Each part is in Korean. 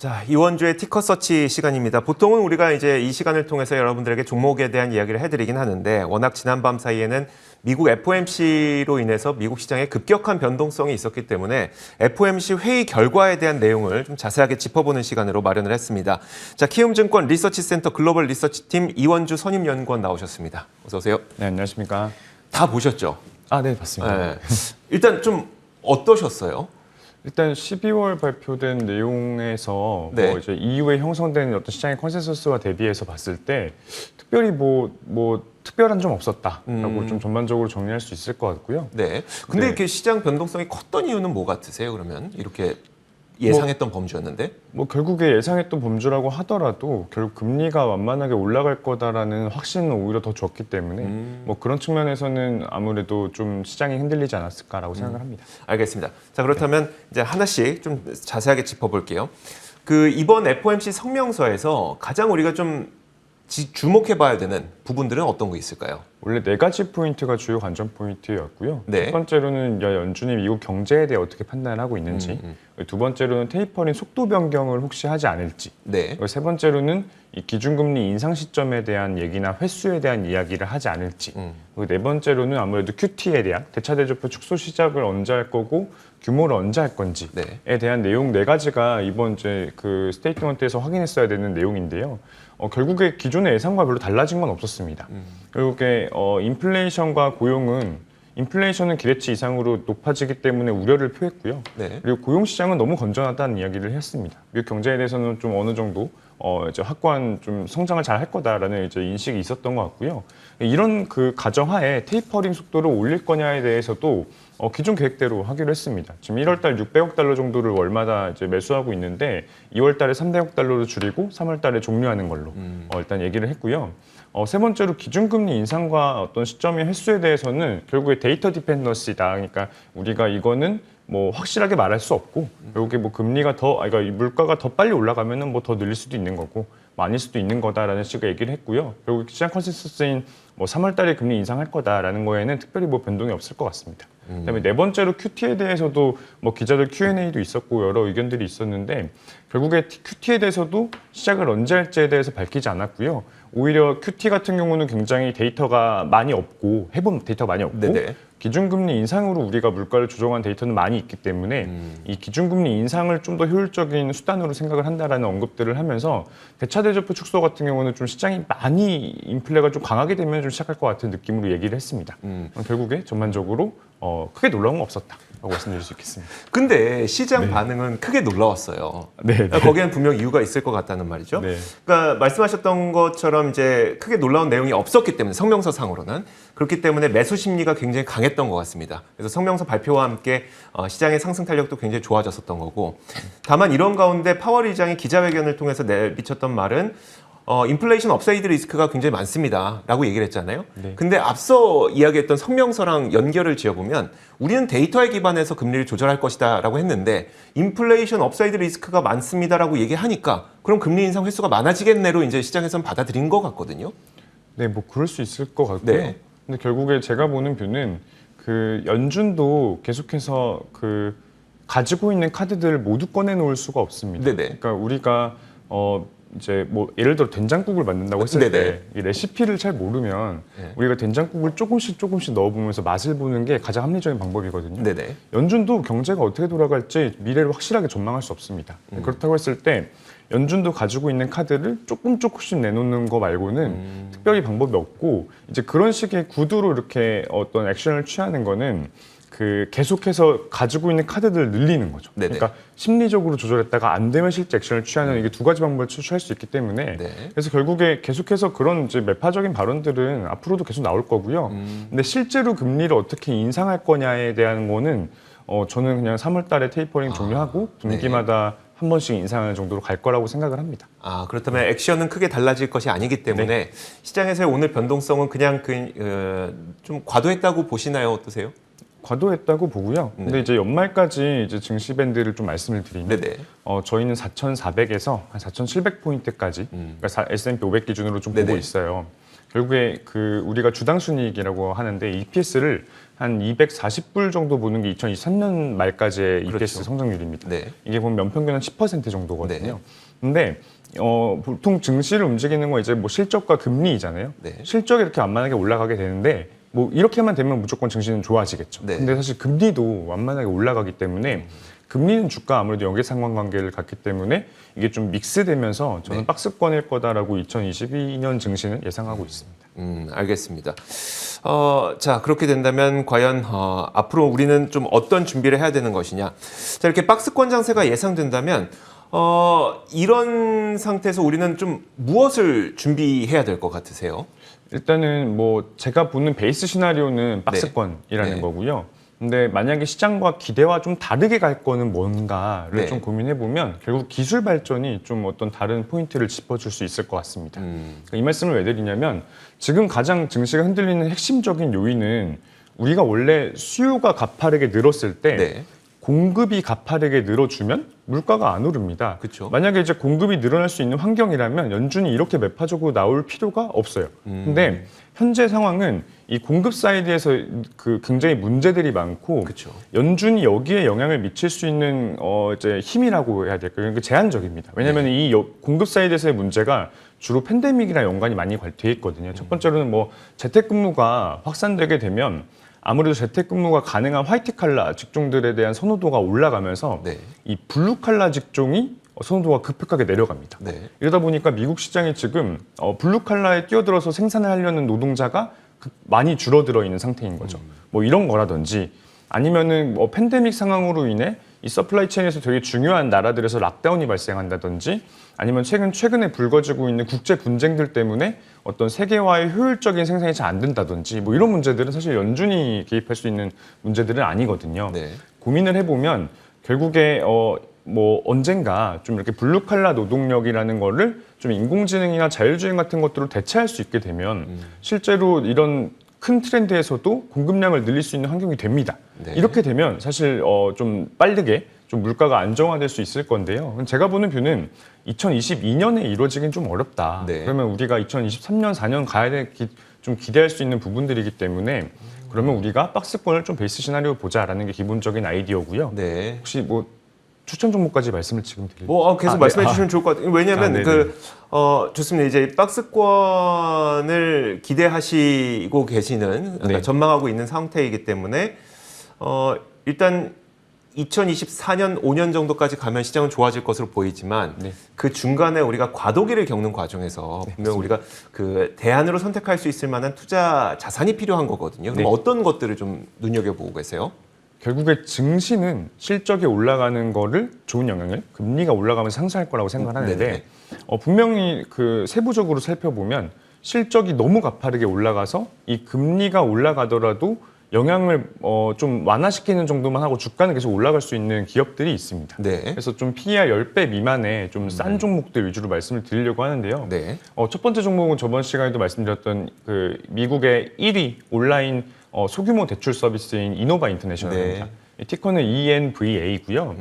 자, 이원주의 티커 서치 시간입니다. 보통은 우리가 이제 이 시간을 통해서 여러분들에게 종목에 대한 이야기를 해드리긴 하는데 워낙 지난밤 사이에는 미국 FOMC로 인해서 미국 시장에 급격한 변동성이 있었기 때문에 FOMC 회의 결과에 대한 내용을 좀 자세하게 짚어보는 시간으로 마련을 했습니다. 자, 키움증권 리서치센터 글로벌 리서치팀 이원주 선임연구원 나오셨습니다. 어서 오세요. 네, 안녕하십니까. 다 보셨죠? 아, 네, 봤습니다. 네. 일단 좀 어떠셨어요? 일단 12월 발표된 내용에서 네. 뭐 이제 이후에 형성된 어떤 시장의 컨센서스와 대비해서 봤을 때 특별히 뭐 특별한 점 없었다라고 좀 전반적으로 정리할 수 있을 것 같고요. 네. 근데 네. 이렇게 시장 변동성이 컸던 이유는 뭐 같으세요? 그러면 이렇게 예상했던 범주였는데? 뭐 결국에 예상했던 범주라고 하더라도 결국 금리가 완만하게 올라갈 거다라는 확신은 오히려 더 줬기 때문에 뭐 그런 측면에서는 아무래도 좀 시장이 흔들리지 않았을까라고 생각을 합니다. 알겠습니다. 자, 그렇다면 이제 하나씩 좀 자세하게 짚어볼게요. 그 이번 FOMC 성명서에서 가장 우리가 좀 주목해봐야 되는 부분들은 어떤 거 있을까요? 원래 4가지 포인트가 주요 관전 포인트였고요. 네. 첫 번째로는 연준이 미국 경제에 대해 어떻게 판단하고 있는지, 두 번째로는 테이퍼링 속도 변경을 혹시 하지 않을지, 네. 세 번째로는 이 기준금리 인상 시점에 대한 얘기나 횟수에 대한 이야기를 하지 않을지, 그리고 네 번째로는 아무래도 QT에 대한 대차대조표 축소 시작을 언제 할 거고 규모를 언제 할 건지에 네. 대한 내용 4가지가 이번 이제 그 스테이트먼트에서 확인했어야 되는 내용인데요. 결국에 기존의 예상과 별로 달라진 건 없었습니다. 결국에 인플레이션과 고용은 인플레이션은 기대치 이상으로 높아지기 때문에 우려를 표했고요. 네. 그리고 고용 시장은 너무 건전하다는 이야기를 했습니다. 미국 경제에 대해서는 좀 어느 정도 이제 확고한 좀 성장을 잘 할 거다라는 이제 인식이 있었던 것 같고요. 이런 그 가정하에 테이퍼링 속도를 올릴 거냐에 대해서도 기존 계획대로 하기로 했습니다. 지금 1월달 600억 달러 정도를 월마다 이제 매수하고 있는데 2월달에 300억 달러로 줄이고 3월달에 종료하는 걸로 일단 얘기를 했고요. 세 번째로 기준금리 인상과 어떤 시점의 횟수에 대해서는 결국에 데이터 디펜던시다. 그러니까 우리가 이거는 뭐 확실하게 말할 수 없고 결국에 뭐 금리가 그러니까 이 물가가 더 빨리 올라가면은 뭐 더 늘릴 수도 있는 거고 많을 수도 있는 거다라는 식의 얘기를 했고요. 결국 시장 컨센서스인 뭐 3월달에 금리 인상할 거다라는 거에는 특별히 뭐 변동이 없을 것 같습니다. 그다음에 네 번째로 QT에 대해서도 뭐 기자들 Q&A도 있었고 여러 의견들이 있었는데 결국에 QT에 대해서도 시작을 언제 할지에 대해서 밝히지 않았고요. 오히려 QT 같은 경우는 굉장히 데이터가 많이 없고 해본 데이터가 많이 없고 네네. 기준금리 인상으로 우리가 물가를 조정한 데이터는 많이 있기 때문에 이 기준금리 인상을 좀 더 효율적인 수단으로 생각을 한다라는 언급들을 하면서 대차대조표 축소 같은 경우는 좀 시장이 많이 인플레가 좀 강하게 되면 좀 시작할 것 같은 느낌으로 얘기를 했습니다. 결국에 전반적으로 크게 놀라운 건 없었다라고 말씀드릴 수 있겠습니다. 근데 시장 반응은 크게 놀라웠어요. 네. 거기엔 분명 이유가 있을 것 같다는 말이죠. 네. 그러니까 말씀하셨던 것처럼 이제 크게 놀라운 내용이 없었기 때문에 성명서 상으로는 그렇기 때문에 매수 심리가 굉장히 강했던 것 같습니다. 그래서 성명서 발표와 함께 시장의 상승 탄력도 굉장히 좋아졌었던 거고 다만 이런 가운데 파월 의장이 기자회견을 통해서 내비쳤던 말은 인플레이션 업사이드 리스크가 굉장히 많습니다 라고 얘기를 했잖아요. 네. 근데 앞서 이야기했던 성명서랑 연결을 지어보면 우리는 데이터에 기반해서 금리를 조절할 것이다 라고 했는데 인플레이션 업사이드 리스크가 많습니다 라고 얘기하니까 그럼 금리 인상 횟수가 많아지겠네로 이제 시장에서는 받아들인 것 같거든요. 네, 뭐 그럴 수 있을 것 같고요. 네. 근데 결국에 제가 보는 뷰는 그 연준도 계속해서 그 가지고 있는 카드들을 모두 꺼내 놓을 수가 없습니다. 네네. 그러니까 우리가 이제 뭐 예를 들어 된장국을 만든다고 했을 네네. 때 이 레시피를 잘 모르면 네. 우리가 된장국을 조금씩 넣어보면서 맛을 보는 게 가장 합리적인 방법이거든요. 네네. 연준도 경제가 어떻게 돌아갈지 미래를 확실하게 전망할 수 없습니다. 그렇다고 했을 때 연준도 가지고 있는 카드를 조금씩 내놓는 거 말고는 특별히 방법이 없고 이제 그런 식의 구두로 이렇게 어떤 액션을 취하는 거는 그 계속해서 가지고 있는 카드들을 늘리는 거죠. 네네. 그러니까 심리적으로 조절했다가 안 되면 실제 액션을 취하는 이게 2가지 방법을 취할 수 있기 때문에 네. 그래서 결국에 계속해서 그런 이제 매파적인 발언들은 앞으로도 계속 나올 거고요. 근데 실제로 금리를 어떻게 인상할 거냐에 대한 거는 저는 그냥 3월달에 테이퍼링 종료하고 분기마다 한 번씩 인상하는 정도로 갈 거라고 생각을 합니다. 그렇다면 액션은 크게 달라질 것이 아니기 때문에 시장에서의 오늘 변동성은 그냥 좀 과도했다고 보시나요? 어떠세요? 과도했다고 보고요. 근데 이제 연말까지 이제 증시 밴드를 좀 말씀을 드리면 네네. 저희는 4,400에서 한 4,700포인트까지 그러니까 S&P 500 기준으로 좀 네네. 보고 있어요. 결국에 그 우리가 주당 순이익이라고 하는데 EPS를 한 240불 정도 보는 게 2023년 말까지의 EPS 그렇죠. 성장률입니다. 네. 이게 보면 연평균 한 10% 정도거든요. 네. 근데 보통 증시를 움직이는 건 이제 뭐 실적과 금리이잖아요. 네. 실적이 이렇게 완만하게 올라가게 되는데 뭐 이렇게만 되면 무조건 증시는 좋아지겠죠. 네. 근데 사실 금리도 완만하게 올라가기 때문에 금리는 주가 아무래도 연계 상관관계를 갖기 때문에 이게 좀 믹스되면서 저는 네. 박스권일 거다라고 2022년 증시는 예상하고 있습니다. 알겠습니다. 자, 그렇게 된다면 과연 앞으로 우리는 좀 어떤 준비를 해야 되는 것이냐. 자, 이렇게 박스권 장세가 예상된다면 이런 상태에서 우리는 좀 무엇을 준비해야 될 것 같으세요? 일단은 뭐 제가 보는 베이스 시나리오는 박스권이라는 네. 거고요. 근데 만약에 시장과 기대와 좀 다르게 갈 거는 뭔가를 네. 좀 고민해 보면 결국 기술 발전이 좀 어떤 다른 포인트를 짚어줄 수 있을 것 같습니다. 그러니까 이 말씀을 왜 드리냐면 지금 가장 증시가 흔들리는 핵심적인 요인은 우리가 원래 수요가 가파르게 늘었을 때 네. 공급이 가파르게 늘어주면 물가가 안 오릅니다. 그쵸. 만약에 이제 공급이 늘어날 수 있는 환경이라면 연준이 이렇게 매파적으로 나올 필요가 없어요. 근데 현재 상황은 이 공급 사이드에서 그 굉장히 문제들이 많고 그쵸. 연준이 여기에 영향을 미칠 수 있는 이제 힘이라고 해야 될까요? 그러니까 제한적입니다. 왜냐하면 이 공급 사이드에서의 문제가 주로 팬데믹이랑 연관이 많이 돼 있거든요. 첫 번째로는 뭐 재택근무가 확산되게 되면 아무래도 재택근무가 가능한 화이트 칼라 직종들에 대한 선호도가 올라가면서 네. 이 블루 칼라 직종이 선호도가 급격하게 내려갑니다. 네. 이러다 보니까 미국 시장이 지금 블루 칼라에 뛰어들어서 생산을 하려는 노동자가 많이 줄어들어 있는 상태인 거죠. 뭐 이런 거라든지 아니면은 뭐 팬데믹 상황으로 인해 이 서플라이 체인에서 되게 중요한 나라들에서 락다운이 발생한다든지 아니면 최근에 불거지고 있는 국제 분쟁들 때문에 어떤 세계화의 효율적인 생산이 잘 안 된다든지 뭐 이런 문제들은 사실 연준이 개입할 수 있는 문제들은 아니거든요. 네. 고민을 해보면 결국에 뭐 언젠가 좀 이렇게 블루 칼라 노동력이라는 거를 좀 인공지능이나 자율주행 같은 것들로 대체할 수 있게 되면 실제로 이런 큰 트렌드에서도 공급량을 늘릴 수 있는 환경이 됩니다. 네. 이렇게 되면 사실 좀 빠르게 좀 물가가 안정화될 수 있을 건데요. 제가 보는 뷰는 2022년에 이루어지긴 좀 어렵다. 네. 그러면 우리가 2023년, 4년 가야 좀 기대할 수 있는 부분들이기 때문에 그러면 우리가 박스권을 좀 베이스 시나리오 보자라는 게 기본적인 아이디어고요. 네. 혹시 뭐 추천 종목까지 말씀을 지금 드릴까요? 계속 말씀해 주시면 좋을 것 같아요. 왜냐하면 네네. 좋습니다. 이제 박스권을 기대하시고 계시는 네. 전망하고 있는 상태이기 때문에 일단 2024년 5년 정도까지 가면 시장은 좋아질 것으로 보이지만 네. 그 중간에 우리가 과도기를 겪는 과정에서 분명 우리가 그 대안으로 선택할 수 있을 만한 투자 자산이 필요한 거거든요. 그럼 네. 어떤 것들을 좀 눈여겨보고 계세요? 결국에 증시는 실적이 올라가는 거를 좋은 영향을 금리가 올라가면서 상쇄할 거라고 생각을 하는데 네네. 분명히 그 세부적으로 살펴보면 실적이 너무 가파르게 올라가서 이 금리가 올라가더라도 영향을 좀 완화시키는 정도만 하고 주가는 계속 올라갈 수 있는 기업들이 있습니다. 네. 그래서 좀 PER 10배 미만의 좀 싼 종목들 위주로 말씀을 드리려고 하는데요. 네. 첫 번째 종목은 저번 시간에도 말씀드렸던 그 미국의 1위 온라인 소규모 대출 서비스인 이노바 인터내셔널입니다. 네. 티커는 ENVA고요.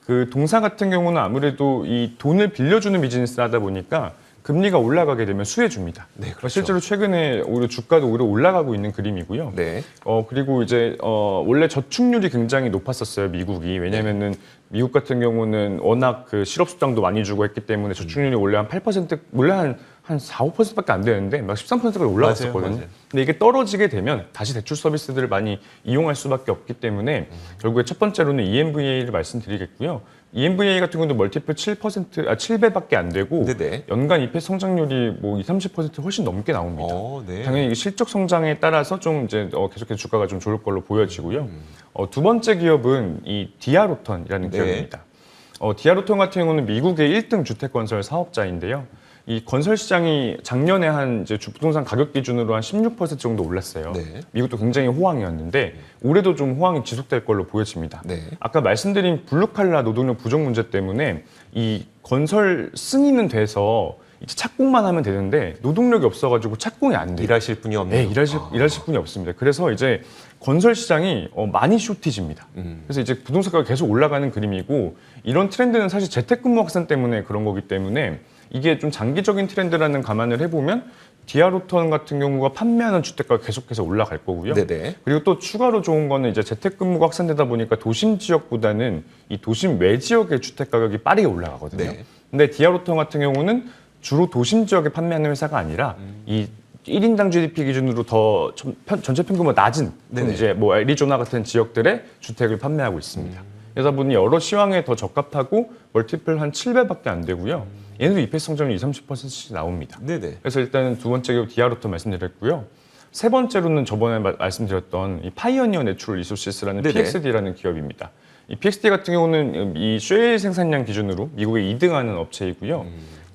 그 동사 같은 경우는 아무래도 이 돈을 빌려주는 비즈니스를 하다 보니까 금리가 올라가게 되면 수혜줍니다. 네, 그렇죠. 실제로 최근에 오히려 주가도 오히려 올라가고 있는 그림이고요. 네. 그리고 이제 원래 저축률이 굉장히 높았었어요, 미국이. 왜냐면은 미국 같은 경우는 워낙 그 실업수당도 많이 주고 했기 때문에 저축률이 원래 한 8%, 원래 한 4, 5%밖에 안 되는데 막 13%까지 올라갔었거든요. 맞아요. 근데 이게 떨어지게 되면 다시 대출 서비스들을 많이 이용할 수밖에 없기 때문에 결국에 첫 번째로는 EMVA를 말씀드리겠고요. EMVA 같은 경우도 멀티플 7배밖에 안 되고 네네. 연간 EPS 성장률이 뭐 20, 30% 훨씬 넘게 나옵니다. 네. 당연히 이게 실적 성장에 따라서 좀 이제 계속해서 주가가 좀 좋을 걸로 보여지고요. 두 번째 기업은 이 디아로턴이라는 네. 기업입니다. 디아로턴 같은 경우는 미국의 1등 주택건설 사업자인데요. 이 건설 시장이 작년에 한 이제 부동산 가격 기준으로 한 16% 정도 올랐어요. 네. 미국도 굉장히 호황이었는데 올해도 좀 호황이 지속될 걸로 보여집니다. 네. 아까 말씀드린 블루칼라 노동력 부족 문제 때문에 이 건설 승인은 돼서 이제 착공만 하면 되는데 노동력이 없어가지고 착공이 안 돼요. 일하실 분이 없네요. 네, 일하실 분이 없습니다. 그래서 이제 건설 시장이 많이 쇼티지입니다. 그래서 이제 부동산가가 계속 올라가는 그림이고 이런 트렌드는 사실 재택근무 확산 때문에 그런 거기 때문에 이게 좀 장기적인 트렌드라는 감안을 해보면 디아로턴 같은 경우가 판매하는 주택가가 계속해서 올라갈 거고요. 네네. 그리고 또 추가로 좋은 거는 이제 재택근무가 확산되다 보니까 도심 지역보다는 이 도심 외 지역의 주택 가격이 빠르게 올라가거든요. 네. 근데 디아로턴 같은 경우는 주로 도심 지역에 판매하는 회사가 아니라 이 1인당 GDP 기준으로 더 전체 평균보다 낮은 네네. 이제 뭐 애리조나 같은 지역들의 주택을 판매하고 있습니다. 그러다 보니 여러 시황에 더 적합하고 멀티플 한 7배밖에 안 되고요. 얘네도 EPS 성장률이 20~30%씩 나옵니다. 네네. 그래서 일단은 두 번째 기업 디아로턴 말씀드렸고요. 세 번째로는 저번에 말씀드렸던 이 파이어니어 내추럴 리소시스라는 네네. PXD라는 기업입니다. 이 PXD 같은 경우는 이 쉐일 생산량 기준으로 미국에 2등하는 업체이고요.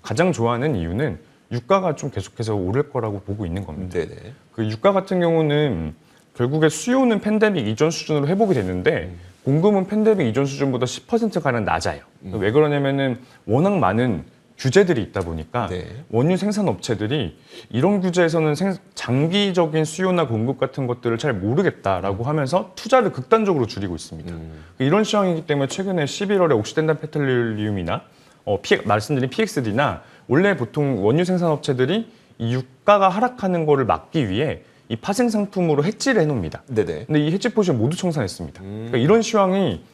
가장 좋아하는 이유는 유가가 좀 계속해서 오를 거라고 보고 있는 겁니다. 네네. 그 유가 같은 경우는 결국에 수요는 팬데믹 이전 수준으로 회복이 됐는데 공급은 팬데믹 이전 수준보다 10%가량 낮아요. 왜 그러냐면은 워낙 많은 규제들이 있다 보니까 네. 원유 생산 업체들이 이런 규제에서는 장기적인 수요나 공급 같은 것들을 잘 모르겠다라고 하면서 투자를 극단적으로 줄이고 있습니다. 이런 시황이기 때문에 최근에 11월에 옥시덴단 페트롤리움이나 말씀드린 PXD나 원래 보통 원유 생산 업체들이 이 유가가 하락하는 거를 막기 위해 이 파생 상품으로 해지를 해놓습니다. 네네. 근데 이 해지 포지션 모두 청산했습니다. 그러니까 이런 시황이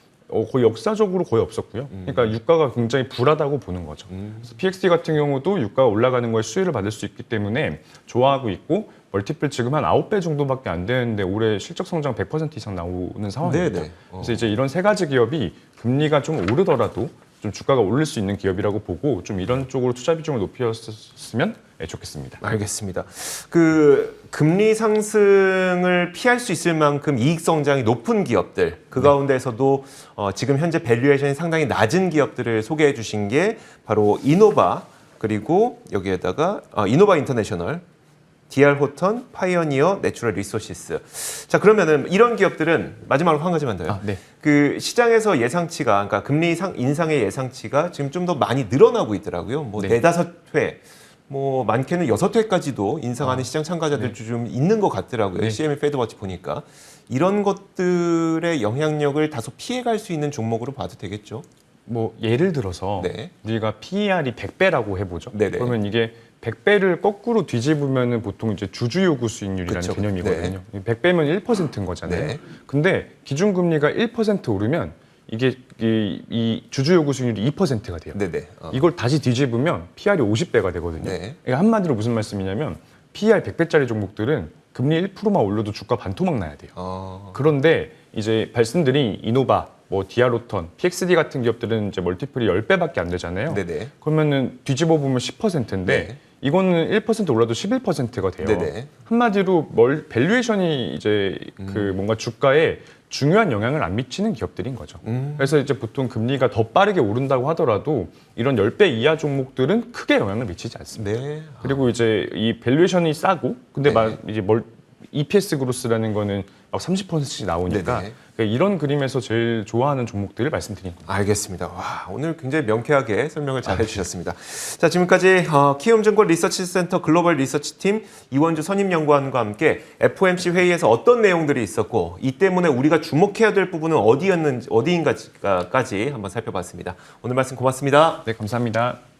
거의 역사적으로 거의 없었고요. 그러니까 유가가 굉장히 불하다고 보는 거죠. 그래서 PXD 같은 경우도 유가가 올라가는 거에 수혜를 받을 수 있기 때문에 좋아하고 있고 멀티플 지금 한 9배 정도밖에 안 되는데 올해 실적 성장 100% 이상 나오는 상황입니다. 네네. 그래서 이제 이런 세 가지 기업이 금리가 좀 오르더라도 좀 주가가 오를 수 있는 기업이라고 보고 좀 이런 쪽으로 투자 비중을 높였으면 좋겠습니다. 알겠습니다. 그 금리 상승을 피할 수 있을 만큼 이익 성장이 높은 기업들 그 가운데서도 지금 현재 밸류에이션이 상당히 낮은 기업들을 소개해 주신 게 바로 이노바 그리고 여기에다가 이노바 인터내셔널, DR 호턴, 파이어니어, 내추럴 리소시스. 자, 그러면은 이런 기업들은 마지막으로 한 가지만 더요. 네. 그 시장에서 예상치가, 그러니까 금리 인상의 예상치가 지금 좀 더 많이 늘어나고 있더라고요. 뭐 네. 4~5회, 뭐 많게는 6회까지도 인상하는 시장 참가자들 좀 있는 것 같더라고요. 네. CME 페드워치 보니까. 이런 것들의 영향력을 다소 피해갈 수 있는 종목으로 봐도 되겠죠. 뭐 예를 들어서 네. 우리가 PER이 100배라고 해보죠. 네네. 그러면 이게 100배를 거꾸로 뒤집으면은 보통 이제 주주요구 수익률이라는 그쵸. 개념이거든요. 100배면 1%인 거잖아요. 네. 근데 기준금리가 1% 오르면 이게 이 주주요구 수익률이 2%가 돼요. 네네. 이걸 다시 뒤집으면 PR이 50배가 되거든요. 네. 그러니까 한마디로 무슨 말씀이냐면 PER 100배짜리 종목들은 금리 1%만 올려도 주가 반토막 나야 돼요. 그런데 이제 말씀드린 이노바, 뭐 디아로턴, PXD 같은 기업들은 이제 멀티플이 10배밖에 안 되잖아요. 네네. 그러면은 뒤집어 보면 10%인데 네. 이거는 1% 올라도 11%가 돼요. 네네. 한마디로 밸류에이션이 이제 그 뭔가 주가에 중요한 영향을 안 미치는 기업들인 거죠. 그래서 이제 보통 금리가 더 빠르게 오른다고 하더라도 이런 10배 이하 종목들은 크게 영향을 미치지 않습니다. 네. 그리고 이제 이 밸류에이션이 싸고 근데 네. 막 이제 EPS 그로스라는 거는 막 30%씩 나오니까 네네. 그러니까 이런 그림에서 제일 좋아하는 종목들을 말씀드린 겁니다. 알겠습니다. 와, 오늘 굉장히 명쾌하게 설명을 잘 해주셨습니다. 자, 지금까지 키움증권 리서치센터 글로벌 리서치팀 이원주 선임연구원과 함께 FOMC 회의에서 어떤 내용들이 있었고 이 때문에 우리가 주목해야 될 부분은 어디인가까지 한번 살펴봤습니다. 오늘 말씀 고맙습니다. 네, 감사합니다.